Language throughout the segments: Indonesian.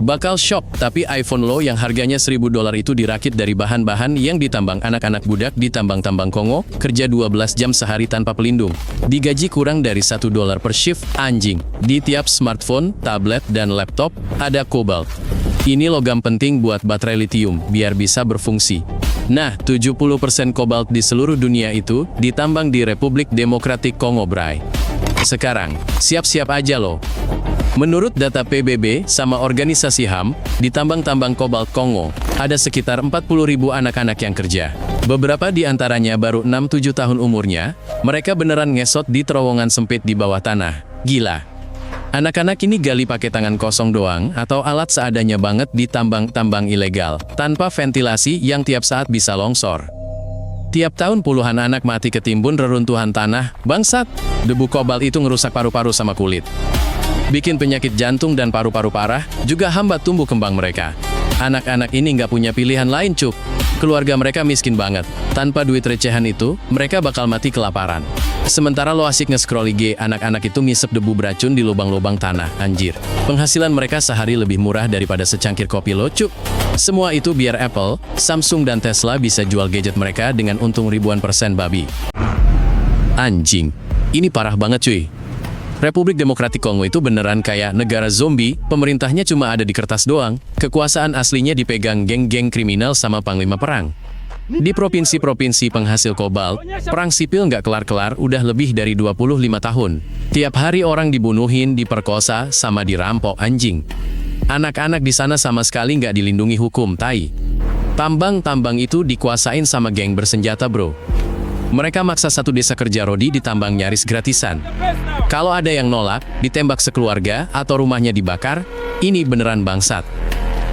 Bakal shock, tapi iPhone lo yang harganya $1.000 itu dirakit dari bahan-bahan yang ditambang anak-anak budak di tambang-tambang Kongo, kerja 12 jam sehari tanpa pelindung. Digaji kurang dari $1 per shift, anjing. Di tiap smartphone, tablet, dan laptop, ada kobalt. Ini logam penting buat baterai lithium, biar bisa berfungsi. Nah, 70% kobalt di seluruh dunia itu ditambang di Republik Demokratik Kongo, bray. Sekarang, siap-siap aja lo. Menurut data PBB sama organisasi HAM, di tambang-tambang kobalt Kongo, ada sekitar 40.000 anak-anak yang kerja. Beberapa di antaranya baru 6-7 tahun umurnya, mereka beneran ngesot di terowongan sempit di bawah tanah. Gila. Anak-anak ini gali pakai tangan kosong doang atau alat seadanya banget di tambang-tambang ilegal, tanpa ventilasi yang tiap saat bisa longsor. Tiap tahun puluhan anak mati ketimbun reruntuhan tanah, bangsat. Debu kobalt itu ngerusak paru-paru sama kulit. Bikin penyakit jantung dan paru-paru parah, juga hambat tumbuh kembang mereka. Anak-anak ini nggak punya pilihan lain, cuk. Keluarga mereka miskin banget. Tanpa duit recehan itu, mereka bakal mati kelaparan. Sementara lo asik nge-scroll IG, anak-anak itu ngisep debu beracun di lubang-lubang tanah, anjir. Penghasilan mereka sehari lebih murah daripada secangkir kopi lo, cuk. Semua itu biar Apple, Samsung, dan Tesla bisa jual gadget mereka dengan untung ribuan persen babi. Anjing. Ini parah banget, cuy. Republik Demokratik Kongo itu beneran kayak negara zombie, pemerintahnya cuma ada di kertas doang, kekuasaan aslinya dipegang geng-geng kriminal sama panglima perang. Di provinsi-provinsi penghasil kobalt, perang sipil nggak kelar-kelar udah lebih dari 25 tahun. Tiap hari orang dibunuhin, diperkosa, sama dirampok, anjing. Anak-anak di sana sama sekali nggak dilindungi hukum, tai. Tambang-tambang itu dikuasain sama geng bersenjata, bro. Mereka maksa satu desa kerja rodi ditambang nyaris gratisan. Kalau ada yang nolak, ditembak sekeluarga atau rumahnya dibakar, ini beneran bangsat.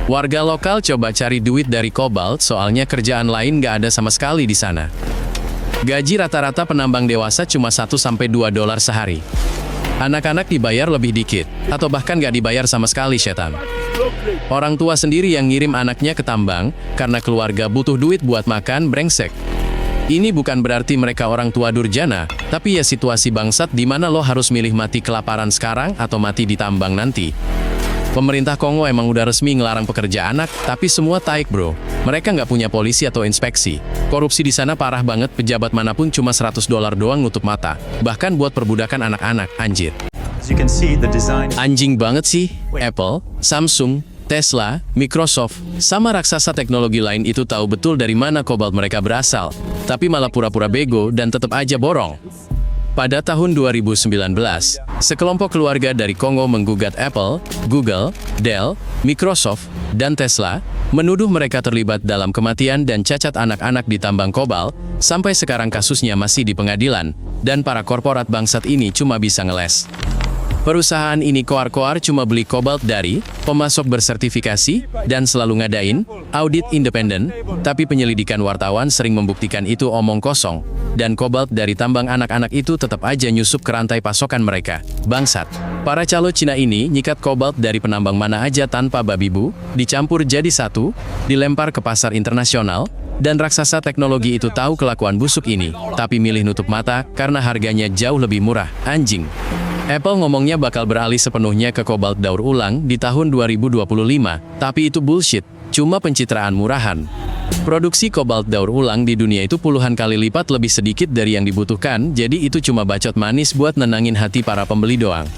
Warga lokal coba cari duit dari kobalt soalnya kerjaan lain nggak ada sama sekali di sana. Gaji rata-rata penambang dewasa cuma $1-2 sehari. Anak-anak dibayar lebih dikit, atau bahkan nggak dibayar sama sekali, setan. Orang tua sendiri yang ngirim anaknya ke tambang, karena keluarga butuh duit buat makan, brengsek. Ini bukan berarti mereka orang tua durjana, tapi ya situasi bangsat di mana lo harus milih mati kelaparan sekarang atau mati di tambang nanti. Pemerintah Kongo emang udah resmi ngelarang pekerja anak, tapi semua taik, bro. Mereka nggak punya polisi atau inspeksi. Korupsi di sana parah banget, pejabat manapun cuma $100 doang nutup mata. Bahkan buat perbudakan anak-anak, anjir. Anjing banget sih, Apple, Samsung, Tesla, Microsoft, sama raksasa teknologi lain itu tahu betul dari mana kobalt mereka berasal, tapi malah pura-pura bego dan tetap aja borong. Pada tahun 2019, sekelompok keluarga dari Kongo menggugat Apple, Google, Dell, Microsoft, dan Tesla, menuduh mereka terlibat dalam kematian dan cacat anak-anak di tambang kobalt. Sampai sekarang kasusnya masih di pengadilan, dan para korporat bangsat ini cuma bisa ngeles. Perusahaan ini koar-koar cuma beli kobalt dari pemasok bersertifikasi dan selalu ngadain audit independen, tapi penyelidikan wartawan sering membuktikan itu omong kosong, dan kobalt dari tambang anak-anak itu tetap aja nyusup ke rantai pasokan mereka. Bangsat. Para calo Cina ini nyikat kobalt dari penambang mana aja tanpa babi bu, dicampur jadi satu, dilempar ke pasar internasional, dan raksasa teknologi itu tahu kelakuan busuk ini, tapi milih nutup mata karena harganya jauh lebih murah, anjing. Apple ngomongnya bakal beralih sepenuhnya ke kobalt daur ulang di tahun 2025, tapi itu bullshit, cuma pencitraan murahan. Produksi kobalt daur ulang di dunia itu puluhan kali lipat lebih sedikit dari yang dibutuhkan, jadi itu cuma bacot manis buat nenangin hati para pembeli doang.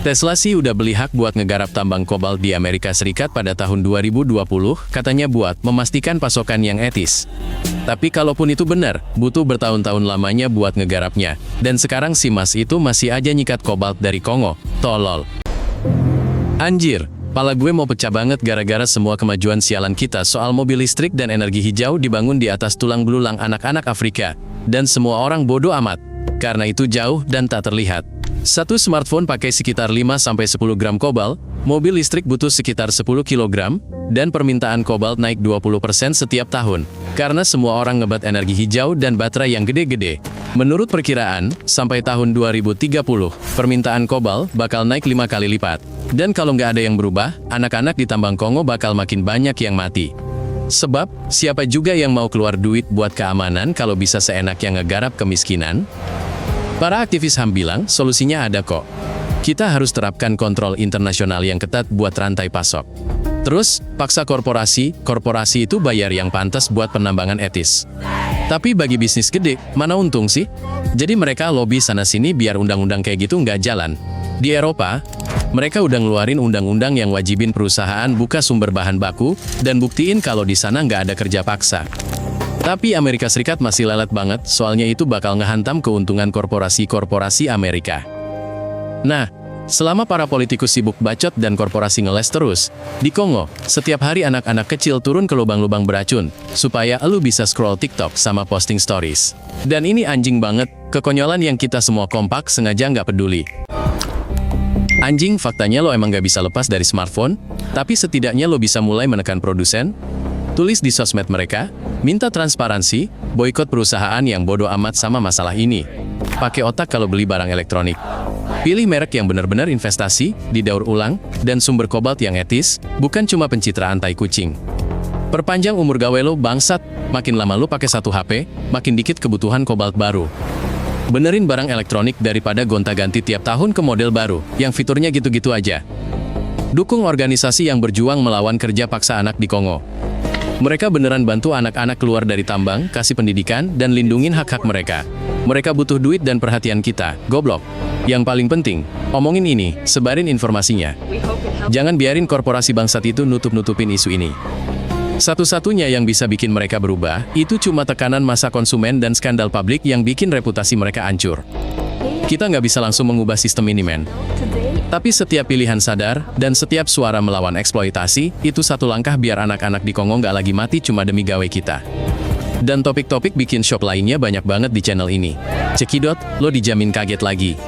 Tesla sih udah beli hak buat ngegarap tambang kobalt di Amerika Serikat pada tahun 2020, katanya buat memastikan pasokan yang etis. Tapi kalaupun itu benar, butuh bertahun-tahun lamanya buat ngegarapnya. Dan sekarang si Mas itu masih aja nyikat kobalt dari Kongo. Tolol. Anjir, pala gue mau pecah banget gara-gara semua kemajuan sialan kita soal mobil listrik dan energi hijau dibangun di atas tulang belulang anak-anak Afrika. Dan semua orang bodoh amat. Karena itu jauh dan tak terlihat. Satu smartphone pakai sekitar 5-10 gram kobalt, mobil listrik butuh sekitar 10 kg, dan permintaan kobalt naik 20% setiap tahun. Karena semua orang ngebat energi hijau dan baterai yang gede-gede. Menurut perkiraan, sampai tahun 2030, permintaan kobalt bakal naik 5 kali lipat. Dan kalau nggak ada yang berubah, anak-anak di tambang Kongo bakal makin banyak yang mati. Sebab, siapa juga yang mau keluar duit buat keamanan kalau bisa seenaknya ngegarap kemiskinan? Para aktivis HAM bilang, solusinya ada kok. Kita harus terapkan kontrol internasional yang ketat buat rantai pasok. Terus, paksa korporasi itu bayar yang pantas buat penambangan etis. Tapi bagi bisnis gede, mana untung sih? Jadi mereka lobby sana-sini biar undang-undang kayak gitu nggak jalan. Di Eropa, mereka udah ngeluarin undang-undang yang wajibin perusahaan buka sumber bahan baku dan buktiin kalau di sana nggak ada kerja paksa. Tapi Amerika Serikat masih lelet banget, soalnya itu bakal ngehantam keuntungan korporasi-korporasi Amerika. Nah, selama para politikus sibuk bacot dan korporasi ngeles terus, di Kongo, setiap hari anak-anak kecil turun ke lubang-lubang beracun, supaya elu bisa scroll TikTok sama posting stories. Dan ini anjing banget, kekonyolan yang kita semua kompak sengaja nggak peduli. Anjing, faktanya lo emang nggak bisa lepas dari smartphone, tapi setidaknya lo bisa mulai menekan produsen, tulis di sosmed mereka, minta transparansi, boikot perusahaan yang bodoh amat sama masalah ini. Pakai otak kalau beli barang elektronik. Pilih merek yang benar-benar investasi, didaur ulang, dan sumber kobalt yang etis, bukan cuma pencitraan tai kucing. Perpanjang umur gawe lo bangsat, makin lama lo pakai satu HP, makin dikit kebutuhan kobalt baru. Benerin barang elektronik daripada gonta-ganti tiap tahun ke model baru, yang fiturnya gitu-gitu aja. Dukung organisasi yang berjuang melawan kerja paksa anak di Kongo. Mereka beneran bantu anak-anak keluar dari tambang, kasih pendidikan, dan lindungin hak-hak mereka. Mereka butuh duit dan perhatian kita, goblok. Yang paling penting, omongin ini, sebarin informasinya. Jangan biarin korporasi bangsat itu nutup-nutupin isu ini. Satu-satunya yang bisa bikin mereka berubah, itu cuma tekanan massa konsumen dan skandal publik yang bikin reputasi mereka hancur. Kita nggak bisa langsung mengubah sistem ini, men. Tapi setiap pilihan sadar, dan setiap suara melawan eksploitasi, itu satu langkah biar anak-anak di Kongo nggak lagi mati cuma demi gawe kita. Dan topik-topik bikin shock lainnya banyak banget di channel ini. Cekidot, lo dijamin kaget lagi.